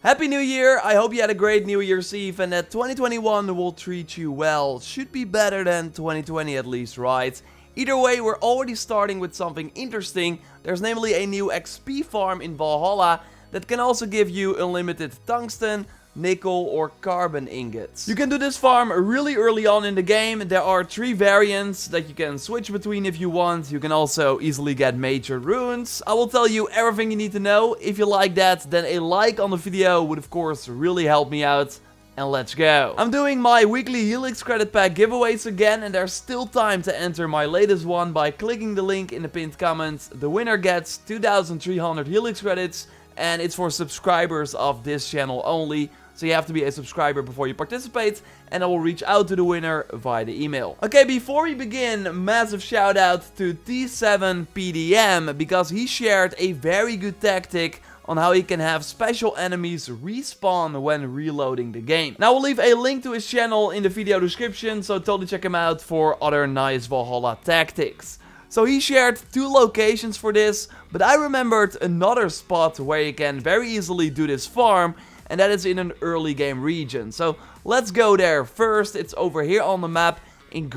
Happy New Year! I hope you had a great New Year's Eve and that 2021 will treat you well. Should be better than 2020 at least, right? Either way, we're already starting with something interesting. There's namely a new XP farm in Valhalla that can also give you unlimited tungsten, nickel or carbon ingots. You can do this farm really early on in the game. There are 3 variants that you can switch between if you want. You can also easily get major runes. I will tell you everything you need to know. If you like that, then a like on the video would of course really help me out. And let's go. I'm doing my weekly Helix credit pack giveaways again, and there's still time to enter my latest one by clicking the link in the pinned comment. The winner gets 2,300 Helix credits, and it's for subscribers of this channel only. So you have to be a subscriber before you participate, and I will reach out to the winner via the email. Okay, before we begin, massive shout out to T7PDM, because he shared a very good tactic on how he can have special enemies respawn when reloading the game. Now, we'll leave a link to his channel in the video description, so totally check him out for other nice Valhalla tactics. So he shared 2 locations for this, but I remembered another spot where you can very easily do this farm, and that is in an early game region. So let's go there. First, it's over here on the map in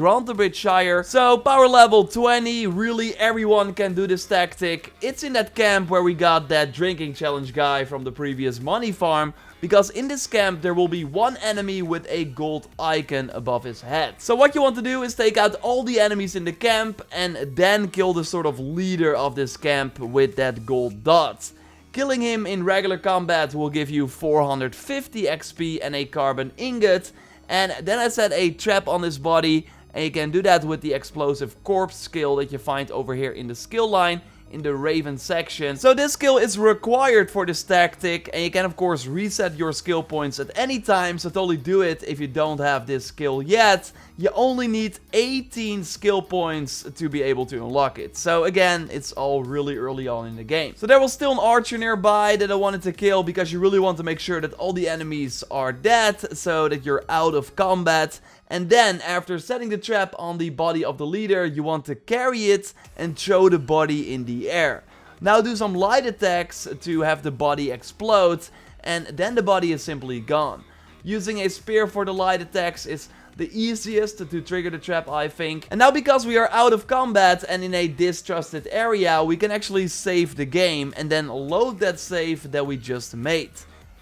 Shire. So power level 20, really everyone can do this tactic. It's in that camp where we got that drinking challenge guy from the previous money farm, because in this camp there will be one enemy with a gold icon above his head. So what you want to do is take out all the enemies in the camp and then kill the sort of leader of this camp with that gold dot. Killing him in regular combat will give you 450 XP and a carbon ingot. And then I set a trap on his body, and you can do that with the explosive corpse skill that you find over here in the skill line in the Raven section. So this skill is required for this tactic, and you can of course reset your skill points at any time, so totally do it if you don't have this skill yet. You only need 18 skill points to be able to unlock it. So again, it's all really early on in the game. So there was still an archer nearby that I wanted to kill, because you really want to make sure that all the enemies are dead, so that you're out of combat. And then, after setting the trap on the body of the leader, you want to carry it and throw the body in the air. Now do some light attacks to have the body explode, and then the body is simply gone. Using a spear for the light attacks is the easiest to trigger the trap, I think. And now, because we are out of combat and in a distrusted area, we can actually save the game and then load that save that we just made.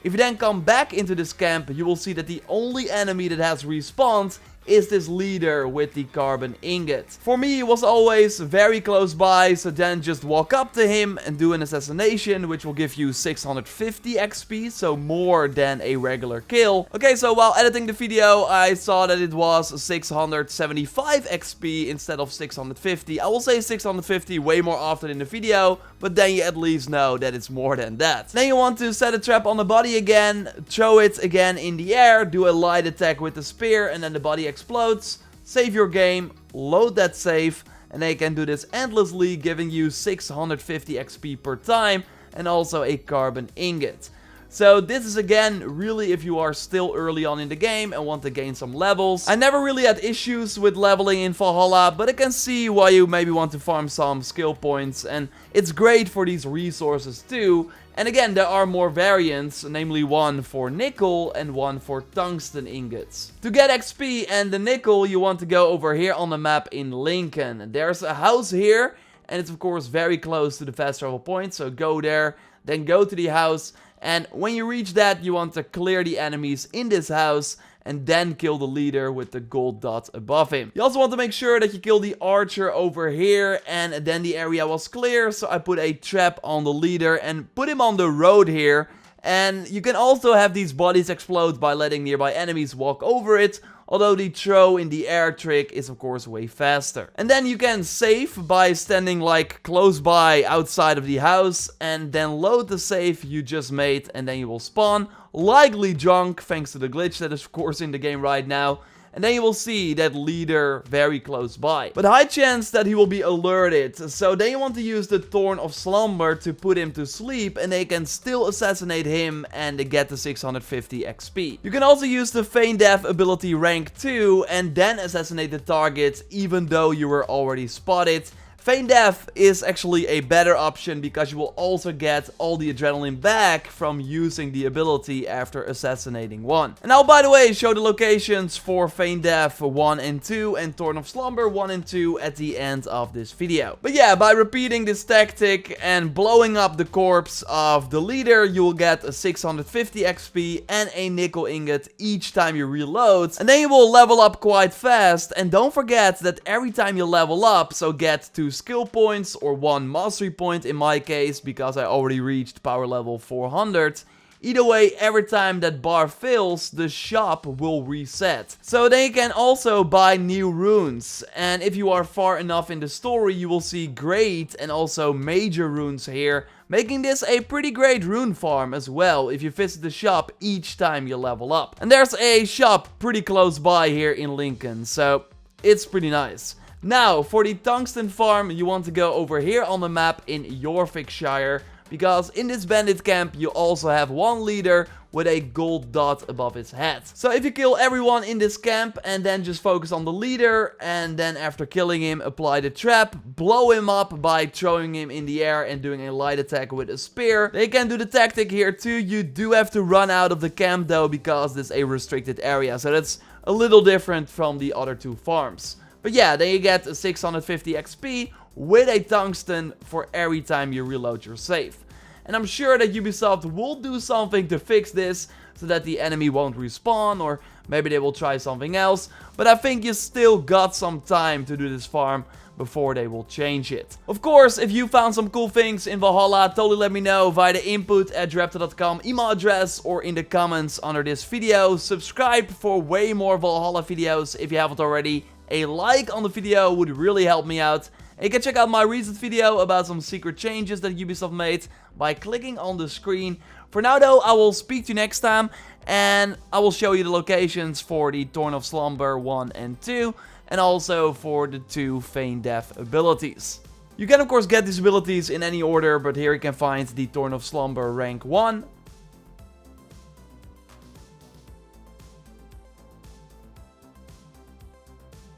If you then come back into this camp, you will see that the only enemy that has respawned is this leader with the carbon ingot. For me, he was always very close by, so then just walk up to him and do an assassination, which will give you 650 XP, so more than a regular kill. Okay, so while editing the video, I saw that it was 675 XP instead of 650. I will say 650 way more often in the video, but then you at least know that it's more than that. Then you want to set a trap on the body again, throw it again in the air, do a light attack with the spear, and then the body explodes. Save your game, load that save, and they can do this endlessly, giving you 650 XP per time and also a carbon ingot. So this is again really if you are still early on in the game and want to gain some levels. I never really had issues with leveling in Valhalla, but I can see why you maybe want to farm some skill points, and it's great for these resources too. And again, there are more variants, namely one for nickel and one for tungsten ingots. To get XP and the nickel, you want to go over here on the map in Lincoln. There's a house here, and it's of course very close to the fast travel point, so go there, then go to the house. And when you reach that, you want to clear the enemies in this house and then kill the leader with the gold dot above him. You also want to make sure that you kill the archer over here, and then the area was clear, so I put a trap on the leader and put him on the road here. And you can also have these bodies explode by letting nearby enemies walk over it, although the throw in the air trick is of course way faster. And then you can save by standing like close by outside of the house, and then load the save you just made, and then you will spawn, likely drunk thanks to the glitch that is of course in the game right now. And then you will see that leader very close by. But high chance that he will be alerted. So then you want to use the Thorn of Slumber to put him to sleep, and they can still assassinate him and get the 650 XP. You can also use the Feign Death ability rank 2 and then assassinate the target even though you were already spotted. Feign Death is actually a better option because you will also get all the adrenaline back from using the ability after assassinating one. And I'll, by the way, show the locations for Feign Death 1 and 2 and Thorn of Slumber 1 and 2 at the end of this video. But yeah, by repeating this tactic and blowing up the corpse of the leader, you will get a 650 XP and a Nickel Ingot each time you reload. And then you will level up quite fast. And don't forget that every time you level up, so get 2 skill points or 1 mastery point in my case, because I already reached power level 400. Either way, every time that bar fills, the shop will reset. So then you can also buy new runes. And if you are far enough in the story, you will see great and also major runes here, making this a pretty great rune farm as well if you visit the shop each time you level up. And there's a shop pretty close by here in Lincoln, so it's pretty nice. Now, for the tungsten farm, you want to go over here on the map in Yorkshire, because in this bandit camp, you also have one leader with a gold dot above his head. So if you kill everyone in this camp and then just focus on the leader, and then after killing him, apply the trap, blow him up by throwing him in the air and doing a light attack with a spear. They can do the tactic here too. You do have to run out of the camp though, because this is a restricted area. So that's a little different from the other two farms. But yeah, then you get a 650 XP with a tungsten for every time you reload your save. And I'm sure that Ubisoft will do something to fix this so that the enemy won't respawn, or maybe they will try something else. But I think you still got some time to do this farm before they will change it. Of course, if you found some cool things in Valhalla, totally let me know via the input@JorRaptor.com email address or in the comments under this video. Subscribe for way more Valhalla videos if you haven't already. A like on the video would really help me out. And you can check out my recent video about some secret changes that Ubisoft made by clicking on the screen. For now though, I will speak to you next time, and I will show you the locations for the Thorn of Slumber 1 and 2, and also for the 2 Feign Death abilities. You can of course get these abilities in any order, but here you can find the Thorn of Slumber rank 1.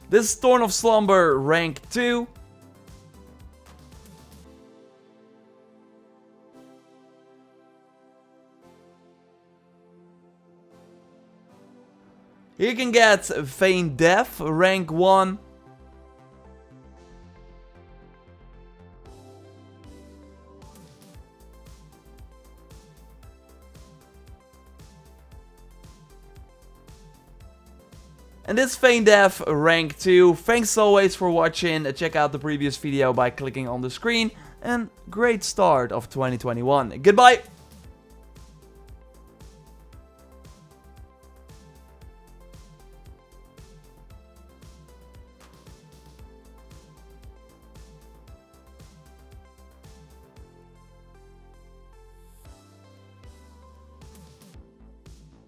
This is Thorn of Slumber rank 2. Here you can get Feign Death rank 1. And this Feign Death rank 2. Thanks as always for watching. Check out the previous video by clicking on the screen. And great start of 2021. Goodbye!